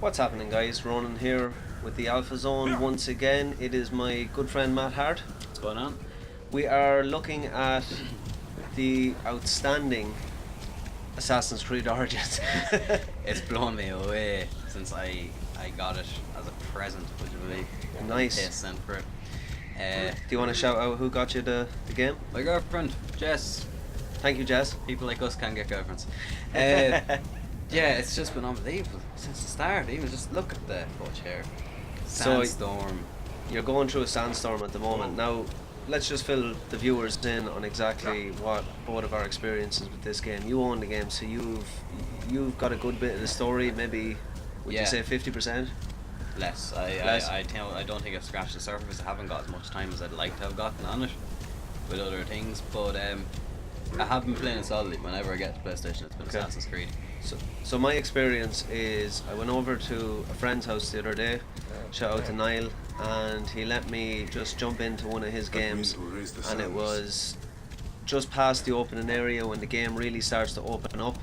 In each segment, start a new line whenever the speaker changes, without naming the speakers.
What's happening, guys? Ronan here with the Alpha Zone once again. It is my good friend Matt Hart.
What's going on?
We are looking at the outstanding Assassin's Creed Origins.
It's blown me away since I got it as a present, would you believe?
Nice.
Yes, sent for it.
Do you want to shout out who got you the game?
My girlfriend, Jess.
Thank you, Jess.
People like us can't get girlfriends. Yeah, it's just been unbelievable since the start. Even just look at the fudge here. Sandstorm.
You're going through a sandstorm at the moment. Now, let's just fill the viewers in on exactly what both of our experiences with this game. You own the game, so you've got a good bit of the story. Maybe would you say 50%?
Less. I don't think I've scratched the surface. I haven't got as much time as I'd like to have gotten on it with other things, but I have been playing it solidly. Whenever I get to PlayStation, it's been Assassin's Creed.
So my experience is I went over to a friend's house the other day. Shout out to Niall, and he let me just jump into one of his games, and it was just past the opening area when the game really starts to open up,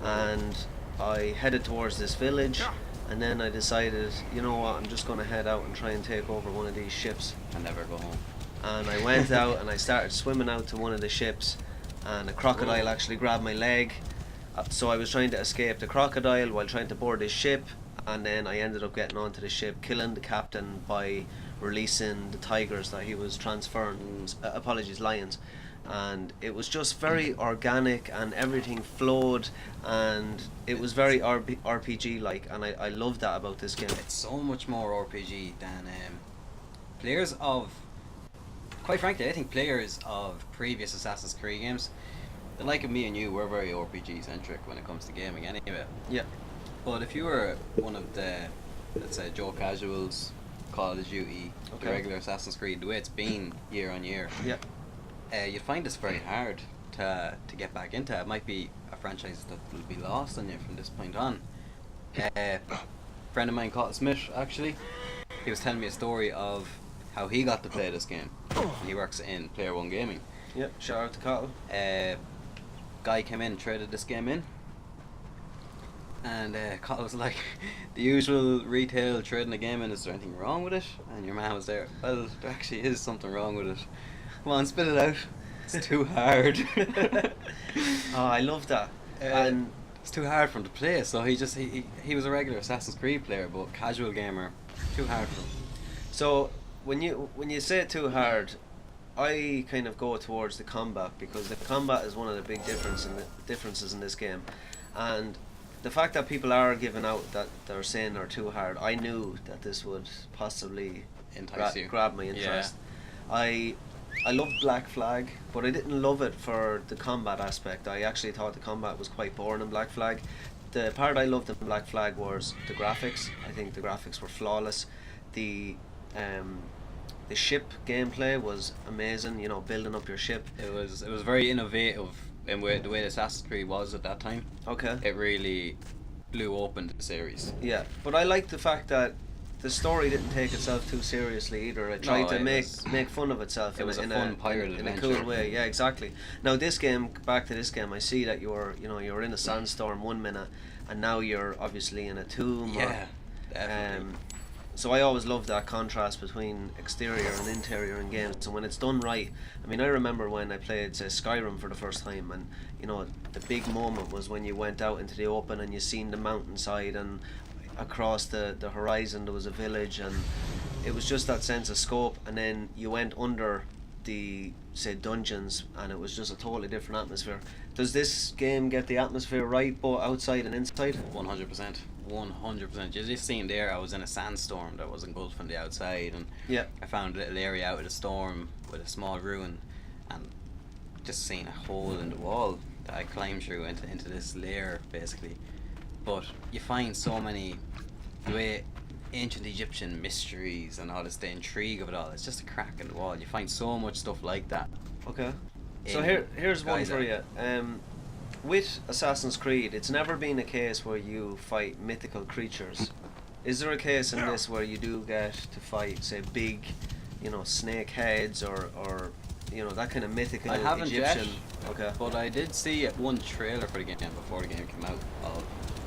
and I headed towards this village, and then I decided, you know what, I'm just going to head out and try and take over one of these ships.
And never go home.
And I went out and I started swimming out to one of the ships, and a crocodile actually grabbed my leg. So I was trying to escape the crocodile while trying to board this ship, and then I ended up getting onto the ship, killing the captain by releasing the tigers that he was transferring, lions. And it was just very organic, and everything flowed, and it was very RPG like, and I loved that about this game.
It's so much more RPG than players of, quite frankly, I think players of previous Assassin's Creed games, the like of me and you, we're very RPG centric when it comes to gaming anyway.
Yeah.
But if you were one of the, let's say, Joe Casuals, Call of Duty, the regular Assassin's Creed, the way it's been year on year, you'd find this very hard to get back into. It might be a franchise that will be lost on you from this point on. A friend of mine, Cotton Smith, actually, he was telling me a story of how he got to play this game. He works in Player One Gaming.
Yeah, shout out to Cotton.
Guy came in, traded this game in, and Cotton was like, the usual retail trading a game in, is there anything wrong with it? And your man was there, well, there actually is something wrong with it. Come on, spit it out. It's too hard.
Oh, I love that. And
it's too hard for him to play, so he was a regular Assassin's Creed player, but casual gamer, too hard for him.
So when you say too hard, I kind of go towards the combat, because the combat is one of the big differences in this game, and the fact that people are giving out that they're saying they're too hard, I knew that this would possibly grab my interest. Yeah. I loved Black Flag, but I didn't love it for the combat aspect. I actually thought the combat was quite boring in Black Flag. The part I loved in Black Flag was the graphics. I think the graphics were flawless. The ship gameplay was amazing, you know, building up your ship.
It was very innovative in the way the Assassin's Creed was at that time.
Okay.
It really blew open the series.
Yeah, but I liked the fact that the story didn't take itself too seriously either. It tried to make fun of itself in a cool way. Yeah, exactly. Now back to this game, I see that you're in a sandstorm one minute, and now you're obviously in a tomb.
Yeah, definitely.
So I always love that contrast between exterior and interior in games. So when it's done right, I mean, I remember when I played, say, Skyrim for the first time, and you know, the big moment was when you went out into the open and you seen the mountainside, and across the horizon there was a village, and it was just that sense of scope. And then you went under the, say, dungeons, and it was just a totally different atmosphere. Does this game get the atmosphere right, both outside and inside?
100%. 100%. You just seen there, I was in a sandstorm that was engulfed from the outside, and I found a little area out of the storm with a small ruin, and just seen a hole in the wall that I climbed through into this lair, basically. But you find so many, the way ancient Egyptian mysteries and all this, the intrigue of it all, it's just a crack in the wall. You find so much stuff like that.
Okay. So here's one for you. With Assassin's Creed, it's never been a case where you fight mythical creatures. Is there a case in this where you do get to fight, say, big, snake heads or that kind of mythical
I haven't
Egyptian?
Yet,
okay.
But I did see one trailer for the game before the game came out of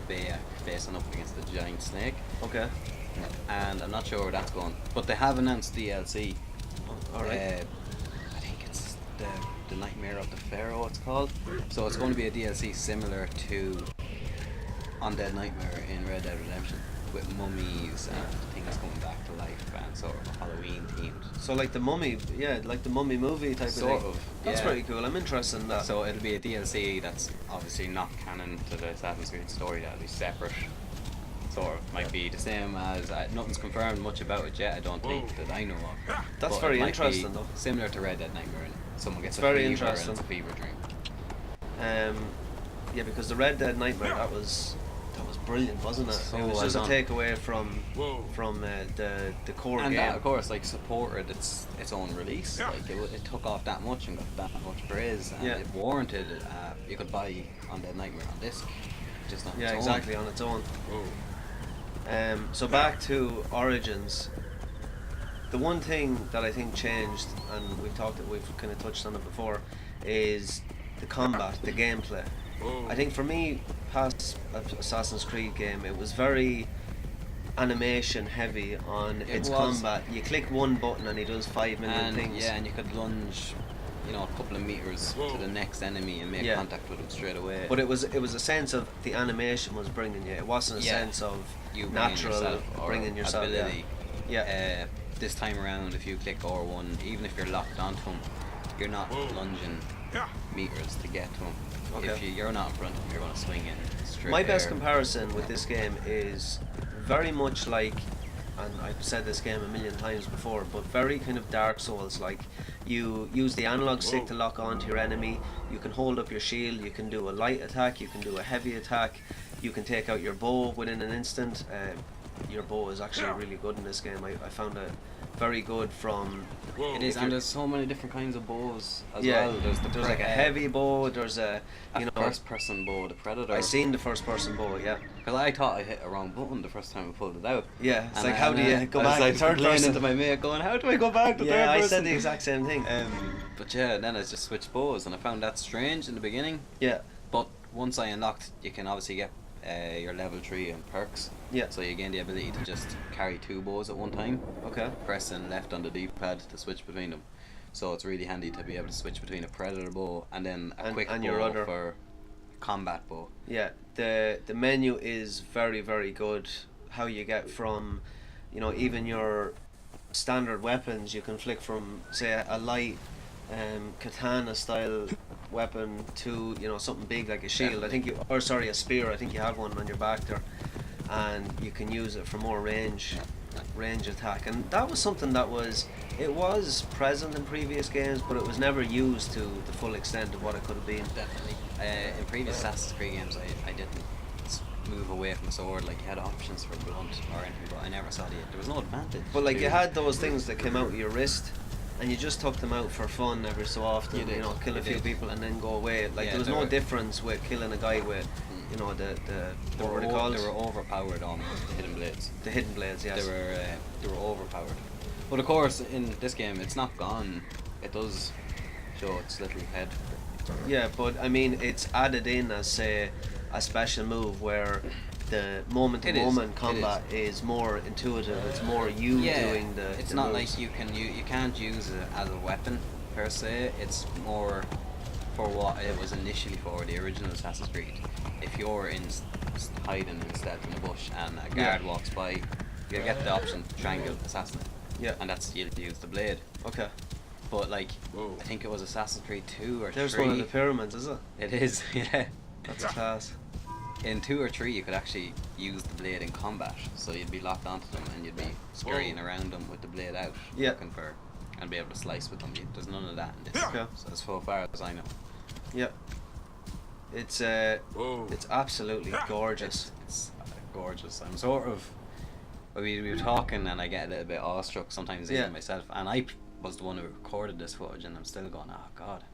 Bayek facing up against the giant snake,
Okay.
and I'm not sure where that's going. But they have announced DLC.
All right.
I think it's the Nightmare of the Pharaoh. It's called. So it's going to be a DLC similar to Undead Nightmare in Red Dead Redemption, with mummies and things coming back to life and sort of Halloween themed.
So like the Mummy, like the Mummy movie type
Sort
of thing.
of.
That's
yeah.
pretty cool. I'm interested in that.
So it'll be a DLC that's obviously not canon to the Assassin's Creed story. That'll be separate. Sort of might be the same as nothing's confirmed much about it yet. I don't think that I know of.
That's
But
very
it might
interesting,
be
though.
Similar to Red Dead Nightmare, and someone gets
It's
a
very
fever
interesting.
and it's a fever dream.
Yeah, because the Red Dead Nightmare that was brilliant, wasn't it?
So
It was
well
just
done.
a takeaway from the core
And
game.
that, of course, like supported its own release. Like it took off that much and got that much praise, and
Yeah.
it warranted. You could buy Undead Nightmare on disc, just on
Yeah,
its own.
exactly, on its own. So back to Origins. The one thing that I think changed, and we've kind of touched on it before, is the combat, the gameplay. I think for me, past Assassin's Creed game, it was very animation heavy on its
was.
combat. You click one button and he does 5 million
And
things.
yeah, and you could lunge, a couple of meters to the next enemy and make
Yeah.
contact with them straight away.
But it was a sense of the animation was bringing you. It wasn't a
Yeah.
sense of
you
natural
bringing yourself,
ability. Yeah.
This time around, if you click R1, even if you're locked onto him, you're not lunging meters to get to him.
Okay.
If you're not in front of him, you're going to swing in straight.
My best
there.
comparison with this game is very much like, and I've said this game a million times before, but very kind of Dark Souls like. You use the analog stick to lock onto your enemy, you can hold up your shield, you can do a light attack, you can do a heavy attack, you can take out your bow within an instant. Your bow is actually really good in this game. I found it very good from...
It is, and there's so many different kinds of bows as
Yeah,
well.
there's like a heavy bow, there's a
first person bow, the Predator.
I seen the first person bow, yeah.
Because I thought I hit a wrong button the first time I pulled it out.
Yeah, it's
And
like, how do you go back
I
to
was
third
like complaining
person?
to my mate going, how do I go back to
Yeah,
third
I
person?
said the exact same thing.
But yeah, then I just switched bows, and I found that strange in the beginning.
Yeah,
But once I unlocked, you can obviously get your level 3 and perks.
yeah,
So you gain the ability to just carry 2 bows at one time,
okay.
pressing left on the D-pad to switch between them. So it's really handy to be able to switch between a Predator bow and then a quick
and
bow
your other.
for combat bow.
Yeah, the menu is very, very good. How you get from, even your standard weapons, you can flick from, say, a light katana style weapon to something big like a shield. I think a spear. I think you have one on your back there, and you can use it for more range attack. And that was something that was present in previous games, but it was never used to the full extent of what it could have been.
Definitely. In previous Assassin's Creed games, I didn't move away from the sword. Like, you had options for blunt or anything, but I never saw there was no advantage.
But like
to-
you had those things that came out of your wrist, and you just took them out for fun every so often.
You did.
Kill a
You
few
did.
people and then go away. Like
Yeah,
there was
they
no
were-
difference with killing a guy with,
They
what were they
were,
called?
they were overpowered on the hidden blades.
The hidden blades. Yes.
They were overpowered. But of course, in this game, it's not gone. It does show its little head.
Yeah, but I mean, it's added in as say a special move where the moment-to-moment
It is.
combat is more intuitive. It's more you doing the.
It's
the
not
moves.
like you can't use it as a weapon per se. It's more for what it was initially for, the original Assassin's Creed. If you're hiding in stealth in a bush and a guard walks by, you get the option triangle assassinate.
Yeah.
And that's you use the blade.
Okay.
But like, I think it was Assassin's Creed 2 or
There's
3.
one of the pyramids, is it?
It is, yeah.
That's class.
In 2 or 3 you could actually use the blade in combat, so you'd be locked onto them and you'd be scurrying around them with the blade out,
Yeah.
looking for, and be able to slice with them. There's none of that in this,
Okay.
so as far as I know.
Yeah. It's absolutely gorgeous.
It's gorgeous. I'm sort of, we were talking and I get a little bit awestruck sometimes
Yeah.
even myself, and I was the one who recorded this footage and I'm still going, oh god.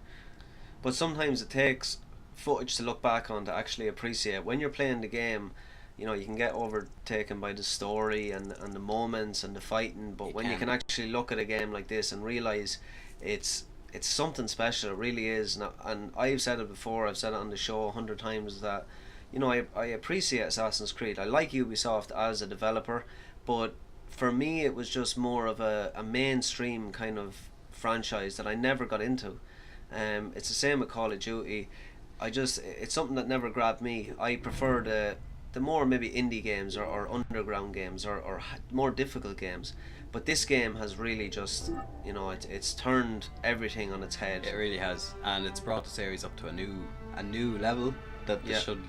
But sometimes it takes footage to look back on to actually appreciate. When you're playing the game, you can get overtaken by the story and the moments and the fighting, but when you can actually look at a game like this and realise it's something special, it really is. And I've said it before, I've said it on the show 100 times, that I appreciate Assassin's Creed. I like Ubisoft as a developer, but for me it was just more of a mainstream kind of franchise that I never got into. It's the same with Call of Duty. It's something that never grabbed me. I prefer the more maybe indie games or underground games or more difficult games. But this game has really just, it's turned everything on its head.
It really has, and it's brought the series up to a new level that they should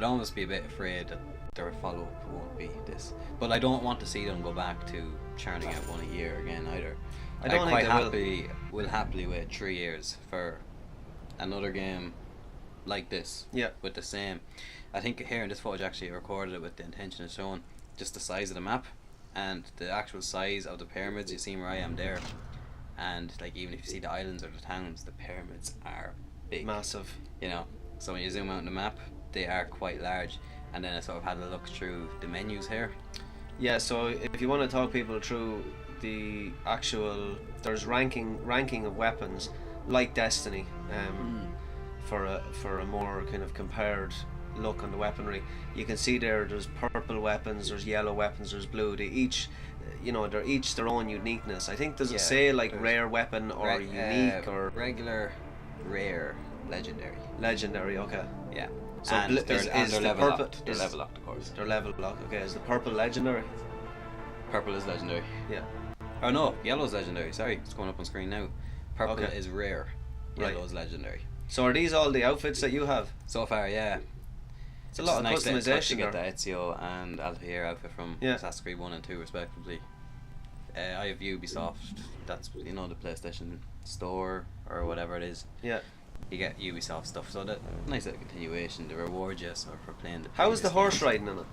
almost be a bit afraid that their follow-up won't be this. But I don't want to see them go back to churning out one a year again either.
I don't think
quite will happily wait 3 years for another game like this.
Yeah.
With the same. I think here in this footage actually I recorded it with the intention of showing just the size of the map and the actual size of the pyramids. You see where I am there, and like even if you see the islands or the towns, the pyramids are big,
massive.
So when you zoom out on the map, they are quite large. And then I sort of had a look through the menus here.
Yeah. So if you want to talk people through the actual, there's ranking of weapons like Destiny, for a more kind of compared look on the weaponry. You can see there's purple weapons, there's yellow weapons, there's blue. They each, they're each their own uniqueness. I think, does it say like rare weapon or unique or
regular, rare, legendary?
Legendary, okay.
Yeah.
So
and they're level locked. They're
is,
level locked, of course.
They're level locked. Okay, is the purple legendary?
Purple is legendary.
Yeah.
Oh no, yellow's legendary. Sorry, it's going up on screen now. Purple
Okay.
is rare. Yellow is legendary.
So are these all the outfits that you have?
So far, yeah.
It's a lot of
nice
customization.
To get the Ezio and Altair outfit from
Yeah.
Assassin's Creed 1 and 2 respectively. I have Ubisoft. That's the PlayStation Store or whatever it is.
Yeah.
You get Ubisoft stuff, so that nice little continuation. They reward you for playing the.
How was the
previous
horse
games.
riding in it?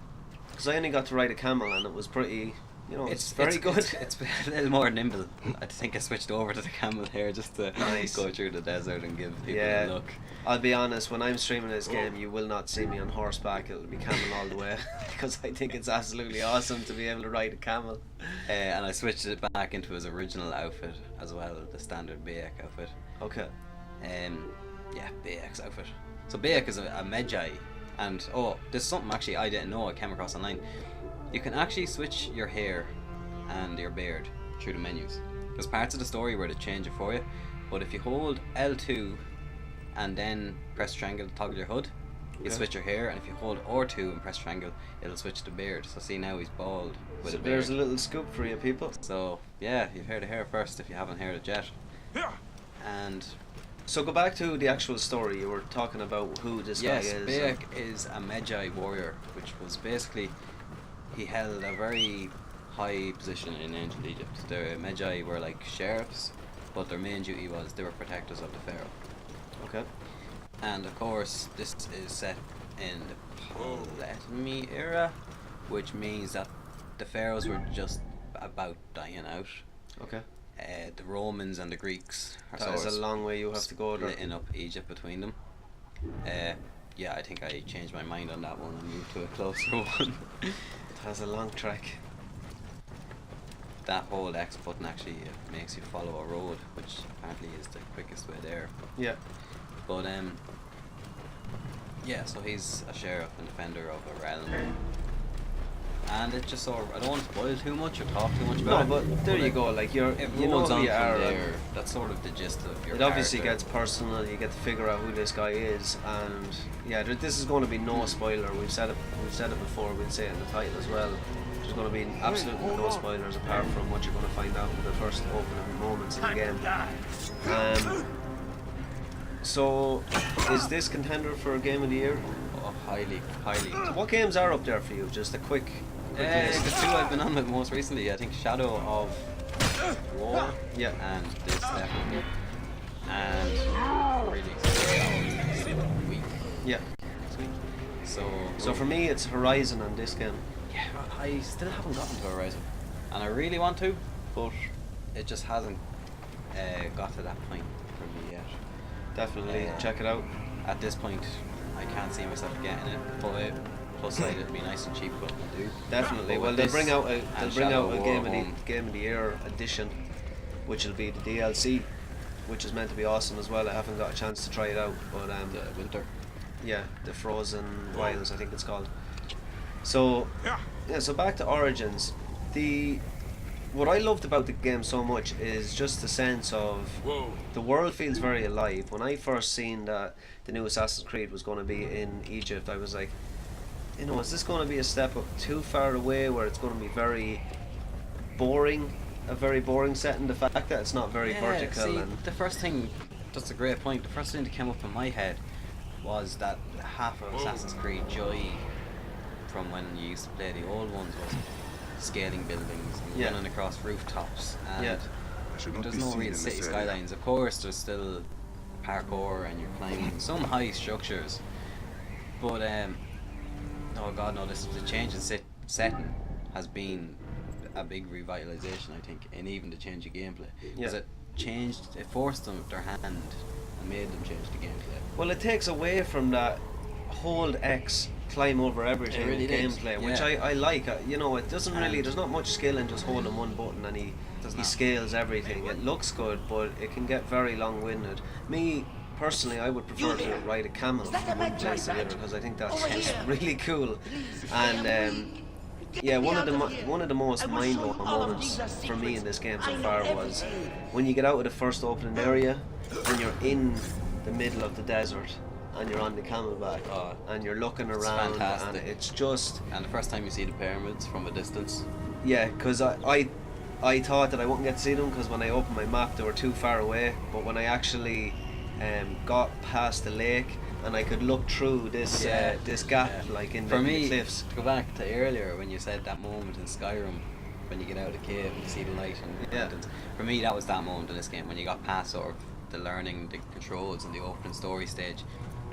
Because I only got to ride a camel and it was pretty. It's very good.
It's a little more nimble. I think I switched over to the camel here just to
Nice.
go through the desert and give people
Yeah.
a look.
I'll be honest, when I'm streaming this game, you will not see me on horseback. It'll be camel all the way because I think it's absolutely awesome to be able to ride a camel.
And I switched it back into his original outfit as well, the standard Bayek outfit.
Okay.
Yeah, Bayek's outfit. So Bayek is a Medjay, and there's something actually I didn't know I came across online. You can actually switch your hair and your beard through the menus. There's parts of the story where they change it for you, but if you hold L2 and then press triangle to toggle your hood, you switch your hair, and if you hold R2 and press triangle, it'll switch the beard. So see, now he's bald with
So
a beard.
there's a little scoop for you people.
So yeah, you've heard it here first if you haven't heard it yet. And
So go back to the actual story. You were talking about who this guy
yes,
is.
Bayek is a Medjay warrior, which was basically, he held a very high position in ancient Egypt. The Medjay were like sheriffs, but their main duty was they were protectors of the pharaoh.
Okay.
And of course, this is set in the Ptolemy era, which means that the pharaohs were just about dying out.
Okay.
The Romans and the Greeks are
That is a long way you have to go there.
splitting up Egypt between them. Yeah, I think I changed my mind on that one and moved to a closer one.
It has a long trek.
That whole X button actually makes you follow a road, which apparently is the quickest way there.
Yeah.
But yeah, so he's a sheriff and defender of a realm. And it just I don't want to spoil too much or talk too much
No,
about it.
but there you go. Like you know
rolls
who
on
you
from
are.
there. That's sort of the gist of your
It obviously
character.
gets personal. You get to figure out who this guy is, and yeah, this is going to be no spoiler. We've said it before. We'll say it in the title as well. There's going to be absolutely no spoilers apart from what you're going to find out in the first opening moments of the game. So, is this contender for Game of the Year?
Oh, highly.
So what games are up there for you? Just a quick
The
list.
two I've been on with most recently, I think Shadow of War,
Yeah.
and this definitely, and really excited next week.
Yeah.
Next week.
So for me, it's Horizon on this game.
yeah, I still haven't gotten to Horizon, and I really want to, but it just hasn't got to that point for me yet.
Definitely check it out.
At this point, I can't see myself getting it, but plus side it'd be nice and cheap for them to do.
Definitely.
But
Well,
with
they'll
this
bring out a
and Shadow of War
Game of the Year edition, which will be the DLC, which is meant to be awesome as well. I haven't got a chance to try it out, but
the winter.
Yeah, the Frozen Wilds, I think it's called. So, yeah, so back to Origins. What I loved about the game so much is just the sense of the world feels very alive. When I first seen that the new Assassin's Creed was going to be in Egypt, I was like, is this going to be a step up too far away where it's going to be very boring, a very boring setting? The fact that it's not very vertical.
See,
and
the first thing, that's a great point. The first thing that came up in my head was that half of Assassin's Creed joy from when you used to play the old ones was scaling buildings and running across rooftops, and there's no real city skylines. Of course, there's still parkour and you're climbing some high structures, but oh god no, the change in setting has been a big revitalization, I think, and even the change of gameplay, because it forced them their hand and made them change the gameplay.
Well, it takes away from that hold X, climb over everything
really
gameplay, which I like. It doesn't really, there's not much skill in just holding one button and he scales everything. It looks good, but it can get very long-winded. Me personally, I would prefer to ride a camel from one place to the other, because I think that's just really cool. And one of the most mind-blowing moments for me in this game so far was when you get out of the first opening area and you're in the middle of the desert and you're on the camelback and you're looking around, and it's just...
And the first time you see the pyramids from a distance.
Yeah, because I thought that I wouldn't get to see them because when I opened my map they were too far away, but when I actually got past the lake and I could look through this gap like in the cliffs.
To go back to earlier when you said that moment in Skyrim when you get out of the cave and you see the light and the mountains, for me that was that moment in this game when you got past sort of the learning the controls and the opening story stage.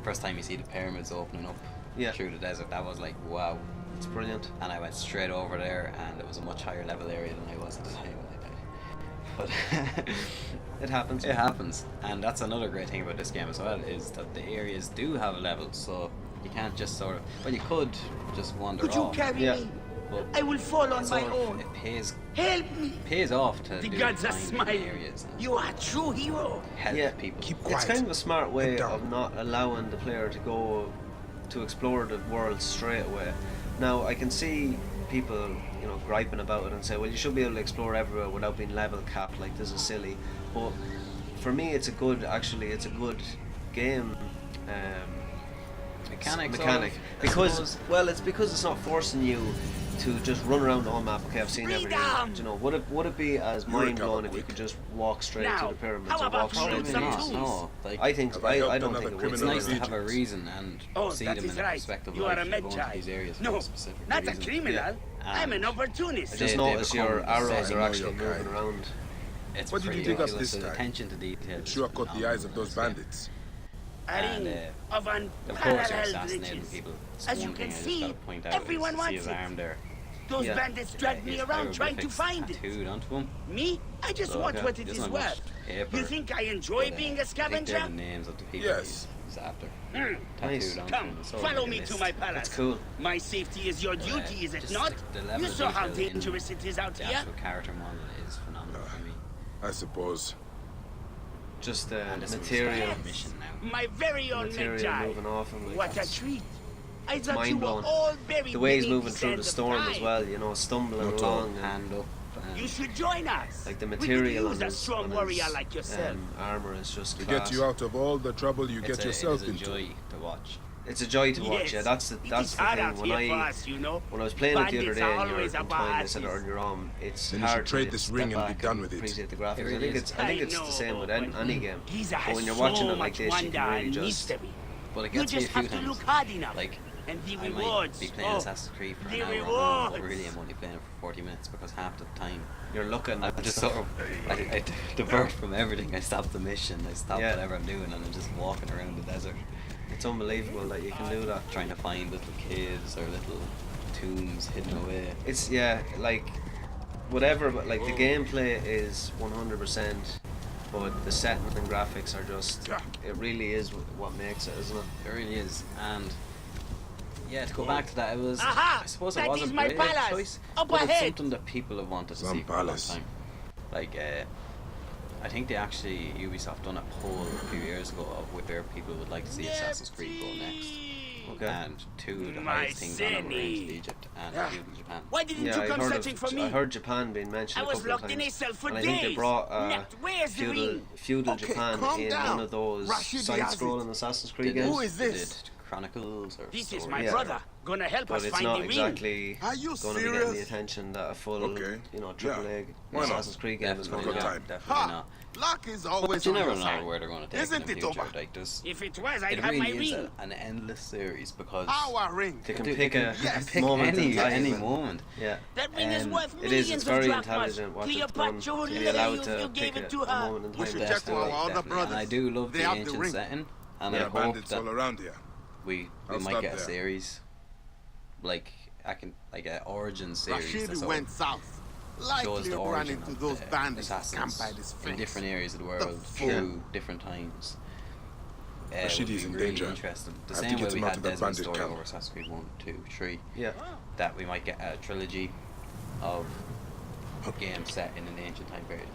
First time you see the pyramids opening up through the desert, that was like, wow,
it's brilliant.
And I went straight over there, and it was a much higher level area than I was at the time. But
it happens.
It happens, and that's another great thing about this game as well, is that the areas do have levels, so you can't just sort of, well, you could just wander off.
Could you carry me? I will fall on my own.
It pays.
Help me.
Pays off to
the gods are smiling.
Areas.
You are a true hero.
Help people.
Keep quiet.
It's kind of a smart way of not allowing the player to go to explore the world straight away. Now I can see people, griping about it and say, well, you should be able to explore everywhere without being level capped. Like, this is silly. But for me, it's a good game. Mechanic. Because it's not forcing you to just run around the whole map. Okay, I've seen everything. Would it be as mind blowing if you could just walk straight to the pyramids or walk straight to
No. Like,
I don't think it would.
It's nice to have a reason and see them in a perspective of life. Going to these areas for a specific
not
reason.
a criminal. I'm an opportunist.
I just noticed your arrows are actually moving around.
It's
what did you dig up this time?
Attention to detail.
Sure caught the eyes of those bandits.
And
of course, you're assassinating people.
As you can see, everyone wants it.
Arm there.
Those bandits dragged me around trying to find it.
Onto him.
Me? I just want what it is worth. You think I enjoy being a scavenger?
The names of the people
yes.
he's after.
Nice.
Come, follow me to my palace.
That's cool.
My safety is your duty, is it not? You saw how dangerous it is out here.
The actual character model is phenomenal for me.
I suppose.
Just the material.
My very own
material moving off him.
What a treat. I thought you were all buried.
The way he's moving through the storm as well, stumbling along.
Hand up.
You should join us.
Like the material
on his warrior like yourself.
Armor is just
to
class.
get you out of all the trouble you get yourself into.
It's a joy to watch.
It's a joy to watch. Yeah, that's the thing. When I was playing it the other day and you were implying, I said earlier on, it's
then
hard
to trade
to
this ring and be done with it.
Appreciate the graphics. I think it's the same with any game. But when you're watching it like this, you can really just.
But it gets me a few times. Like,
and the
I
rewards.
might be playing Assassin's Creed for an hour, but really I'm only playing it for 40 minutes because half the time
you're looking.
I'm just sort of, I divert from everything. I stop the mission, I stop whatever I'm doing, and I'm just walking around the desert.
It's unbelievable that you can do that.
Trying to find little caves or little tombs hidden away.
It's like whatever, but like the gameplay is 100%. But the setting and graphics are just, it really is what makes it, isn't it?
It really is. And yeah, to go back to that, I suppose it wasn't a brilliant choice, but it's something that people have wanted to see for a long time. Like, I think they actually Ubisoft done a poll a few years ago of where people would like to see Assassin's Creed go next.
Okay.
And two of the highest things on them were ranked Egypt and feudal Japan.
Why didn't you
I
come
heard
searching for me?
I heard Japan being mentioned
I
a
was
couple of
locked in
times.
a cell for
And I think they
days.
brought
Next, where's the ring?
feudal
Okay,
Japan
calm
in
down.
one of those
Rashidi
side-scrolling Assassin's Creed
They did-
games.
Who is
they
this?
did Chronicles or
This is
stories.
my
Yeah.
brother. Gonna help
But
us
it's
find
not
the ring.
exactly
Are you
going to be getting the
serious?
attention that a full,
Okay.
triple A
Why not?
Assassin's Creed game is going
Definitely
to
Got
not.
time.
Definitely
Ha!
not.
Luck is
But
always
you
on
never
your
know
side.
where they're going to take
Isn't
it in
it
the future.
over?
Like this,
If it was, I'd
it
have my
really is
ring.
an endless series because
Our ring.
They can
Dude,
pick
they
a
can pick
moment in
any
time.
any
and-
moment.
Yeah.
That ring is
Um,
worth
It is.
millions
It's
of
very
drachmas.
intelligent what they've done
Cleopatra
to
will
be
let
allowed
you
to
gave
pick
it to
a
her.
moment in
We
time.
should
and
check
just
for
do
our
it.
other
Definitely.
brothers.
And I do love
They
the
have the
ancient
ring.
setting, and
There
I
are
hope
bandits
that
all around here.
we
I'll
might
stop
get a
there.
series like an origin series that
Rashidi
sort
went
of
south.
shows
Likely
the
ran
origin
into
of
those
the
bandits
assassins
camped by this
in
fence.
different areas of the world
fool.
through different times.
Rashidi's
would be
in
really
danger.
interesting. The
I have to
same
get
way we
him out
had
of that
Desmond's
bandit
story
camp.
over Assassin's Creed 1, 2, 3.
Yeah.
That we might get a trilogy of games set in an ancient time period.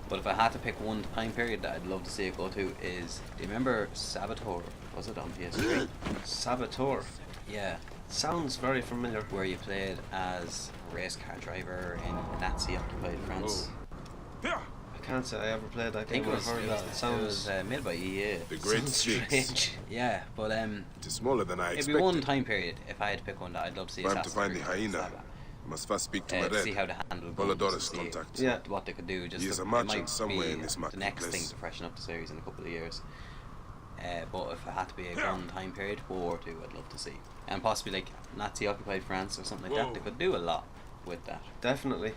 But if I had to pick one time period that I'd love to see it go to is, do you remember Saboteur? Was it on PS3?
Saboteur.
Yeah,
Sounds very familiar.
where you played as a race car driver in Nazi-occupied France.
I can't say I ever played that
I think
game.
it
I've
was,
heard that. It
it
sounds
was made by EA.
The Great
sounds
Sphinx.
strange.
Yeah, but
It is smaller than I
it'd be one
expected.
time period if I had to pick one that I'd love to see.
For him to
Assassin's
find the
Creed
hyena,
Saba.
you must first speak to
To see how
Mered.
to handle
Voladorus
guns, to see
contact.
Yeah.
what they could do. Just
He is
to-
a
it
merchant
might
somewhere
be
in this
the next
marketplace.
thing to freshen up the series in a couple of years. But if it had to be a one time period, World War II, I'd love to see, and possibly like Nazi-occupied France or something like that. They could do a lot with that.
Definitely.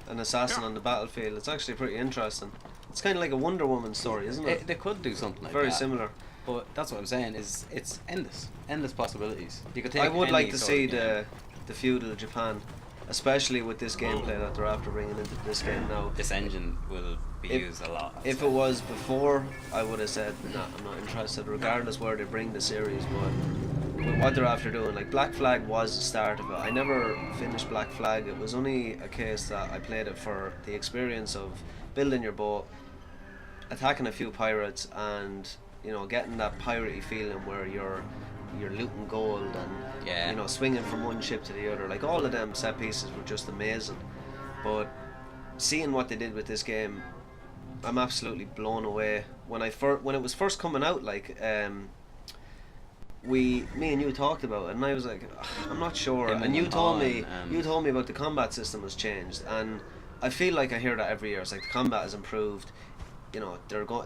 An assassin on the battlefield. It's actually pretty interesting. It's kind of like a Wonder Woman story, isn't it?
They could do something like
Very
that.
similar.
But that's what I'm saying is it's endless possibilities. You could take
I would
any
like to
sort
see
of game.
the feudal Japan, especially with this gameplay that they're after bringing into this game now.
This engine will be
If-
used a lot.
If it was before, I would have said, nah, I'm not interested, regardless where they bring the series. But with what they're after doing, like Black Flag was the start of it. I never finished Black Flag. It was only a case that I played it for the experience of building your boat, attacking a few pirates, and getting that piratey feeling where you're looting gold and
Yeah.
swinging from one ship to the other. Like all of them set pieces were just amazing. But seeing what they did with this game, I'm absolutely blown away. When it was first coming out, like me and you talked about it, and I was like, I'm not sure.
Him
And you
and
told me
Han and-
you told me about the combat system has changed, and I feel like I hear that every year. It's like the combat has improved.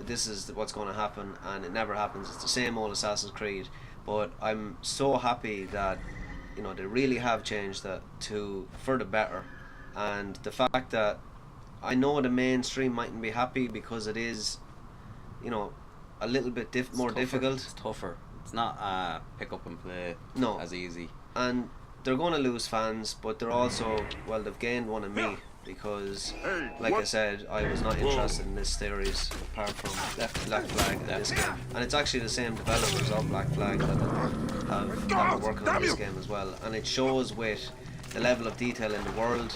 This is what's going to happen, and it never happens. It's the same old Assassin's Creed. But I'm so happy that they really have changed that for the better, and the fact that I know the mainstream mightn't be happy because it is, a little bit
It's
more
tougher.
difficult.
It's tougher. It's not pick up and play
No.
as easy.
And they're going to lose fans, but they're also, they've gained one in me because, like I said, I was not interested in this series apart from Black Flag and this game. And it's actually the same developers of Black Flag that are working on this game as well. And it shows with the level of detail in the world,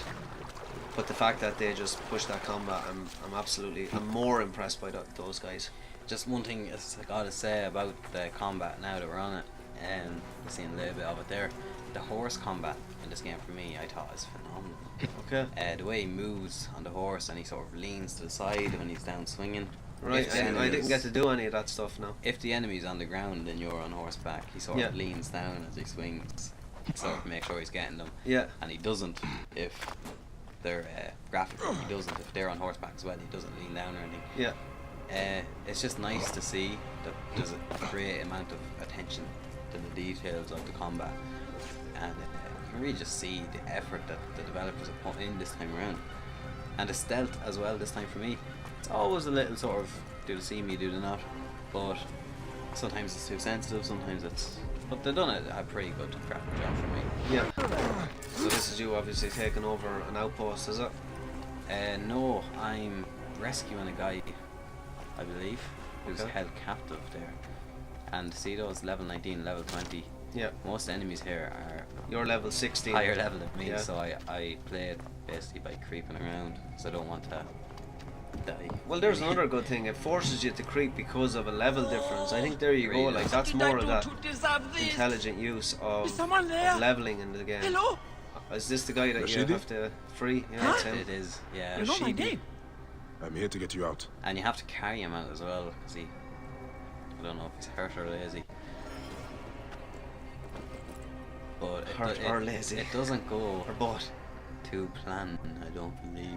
but the fact that they just push that combat, I'm more impressed by those guys.
Just one thing I gotta say about the combat now that we're on it, and we've seen a little bit of it there. The horse combat in this game for me, I thought is phenomenal.
Okay.
The way he moves on the horse and he sort of leans to the side when he's down swinging.
Right,
If the
I
enemy
didn't
is-
get to do any of that stuff now.
If the enemy's on the ground and you're on horseback, he sort
Yeah.
of leans down as he swings, sort of make sure he's getting them.
Yeah.
And he doesn't if they're graphically. He doesn't if they're on horseback as well. He doesn't lean down or anything.
Yeah.
It's just nice to see that there's a great amount of attention to the details of the combat, and you can really just see the effort that the developers have put in this time around, and the stealth as well this time for me. It's always a little sort of do they see me, do they not, but sometimes it's too sensitive, sometimes it's. But they've done a pretty good graphic job for me.
Yeah. So this is you obviously taking over an outpost, is it?
No, I'm rescuing a guy, I believe, who's
Okay.
held captive there. And see those level 19, level 20.
Yeah.
Most enemies here are
You're level 16.
higher level than me,
Yeah.
so I play it basically by creeping around, because I don't want to die.
Well, there's another good thing. It forces you to creep because of a level difference. I think there you go.
Really?
Like that's more of that intelligent use of leveling in the game.
Hello?
Is this the guy that you
Rashidi?
have to free? Yeah, it's him.
It is, yeah.
You know my name?
I'm here to get you out.
And you have to carry him out as well, because I don't know if he's hurt or lazy. But
Hurt or lazy.
It doesn't go
Or bought.
to plan, I don't believe.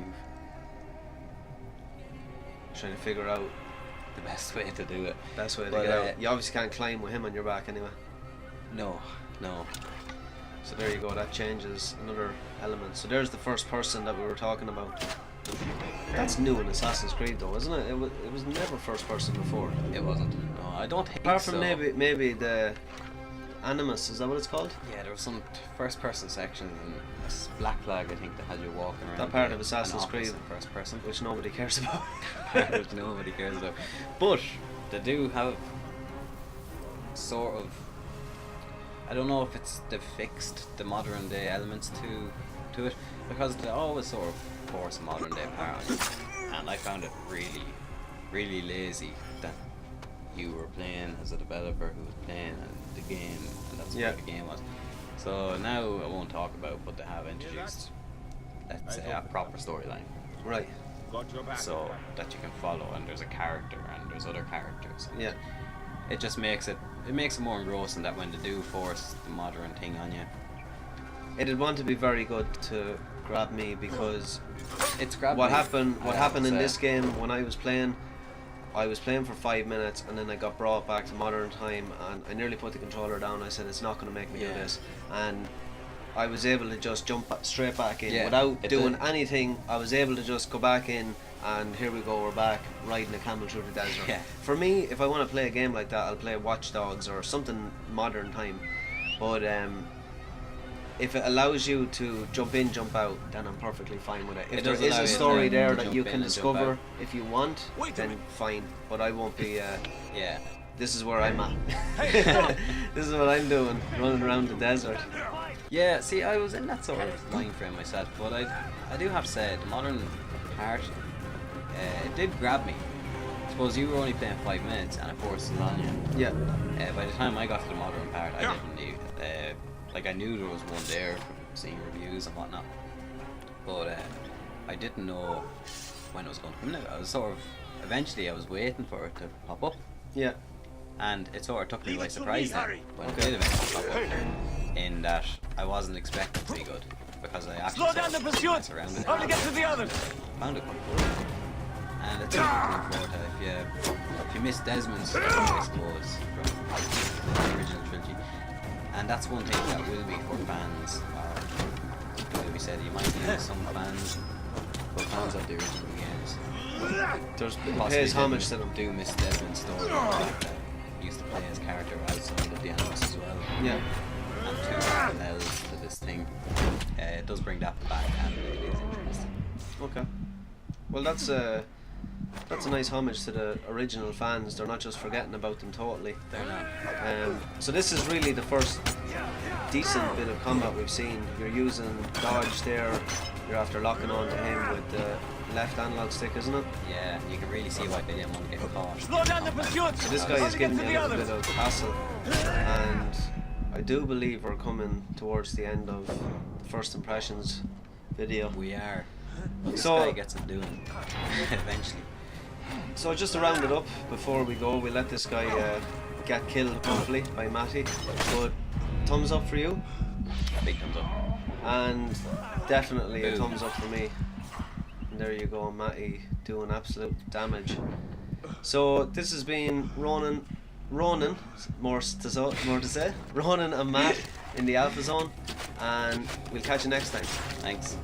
Trying to figure out
The best way to do it.
best way to
But,
get out. You obviously can't climb with him on your back anyway.
No.
So there you go. That changes another element. So there's the first person that we were talking about. That's new in Assassin's Creed, though, isn't it? It was never first person before.
It wasn't. No, I don't think
Apart
so.
from maybe the Animus, is that what it's called?
Yeah, there was some first person section in Black Flag, I think, that had you walking around.
That part
the-
of Assassin's
an office
Creed.
in first person.
Which nobody cares about.
Which nobody cares about. But they do have sort of, I don't know if it's they've fixed the modern day elements to it, because they always sort of force a modern day part on you. And I found it really lazy that you were playing as a developer who was playing the game, and that's
Yeah.
what the game was. So now I won't talk about, but they have introduced, let's say, a proper storyline,
Right.
Got your back.
so that you can follow, and there's a character and there's other characters. And
Yeah.
it just makes it more engrossing that when they do force the modern thing on you,
It'd want to be very good to grab me because
it's grabbed
what
me,
happened
I have
happened
to
in
say.
this game when I was playing for 5 minutes and then I got brought back to modern time and I nearly put the controller down. I said it's not going to make me do
Yeah.
this, and I was able to just jump straight back in
Yeah,
without
it
doing
did.
anything. I was able to just go back in and here we go, we're back riding a camel through the desert.
Yeah.
For me, if I want to play a game like that, I'll play Watch Dogs or something modern time, but if it allows you to jump in, jump out, then I'm perfectly fine with it. If
It
there
does
is
allow
a
you
story
to
there
jump
that you
in
can
and jump
discover
out.
if you want,
Wait a
then
minute.
fine. But I won't be.
Yeah.
This is where I'm at.
Hey, stop!
This is what I'm doing, running around the desert.
Yeah, see, I was in that sort of mind frame myself, but I do have to say, the modern part, it did grab me. I suppose you were only playing 5 minutes and it forced it on you.
Yeah.
By the time I got to the modern part, I didn't need, like I knew there was one there from seeing reviews and whatnot, but I didn't know when it was going to come out. I was sort of, eventually I was waiting for it to pop up,
Yeah.
and it sort of took me
Leave
by
it to
surprise
me,
then
Harry.
when it did eventually pop up, in that I wasn't expecting to be good, because I actually
Slow down the pursuit!
around it.
How to get to the others?
Found it quite good. And it's something to look forward to. If you miss Desmond's story, I suppose, from the original trilogy, and that's one thing that will be for fans, or will be said, you might lose some fans, but fans of the original games
There's
possibly
pays homage to
didn't
them.
do miss Desmond's story, the fact that he used to play his character outside of the Animus as well.
Yeah.
And two parallels to this thing. It does bring that back, and it is interesting.
Okay. Well, that's a nice homage to the original fans. They're not just forgetting about them totally.
They're not.
So this is really the first decent bit of combat we've seen. You're using dodge there. You're after locking on to him with the left analog stick, isn't it?
Yeah, you can really see why they didn't want to get caught.
Slow down the pursuit!
So this guy
How
is
to get
giving
to
you
the
a little
others?
bit of hassle, and I do believe we're coming towards the end of the first impressions video.
We are. This
So-
guy gets it doing eventually.
So just to round it up, before we go, we let this guy get killed hopefully by Matty. But thumbs up for you,
Big thumbs up.
and definitely a
Boom.
thumbs up for me. And there you go, Matty doing absolute damage. So this has been Ronan, more to say, Ronan and Matt in the Alpha Zone, and we'll catch you next time.
Thanks.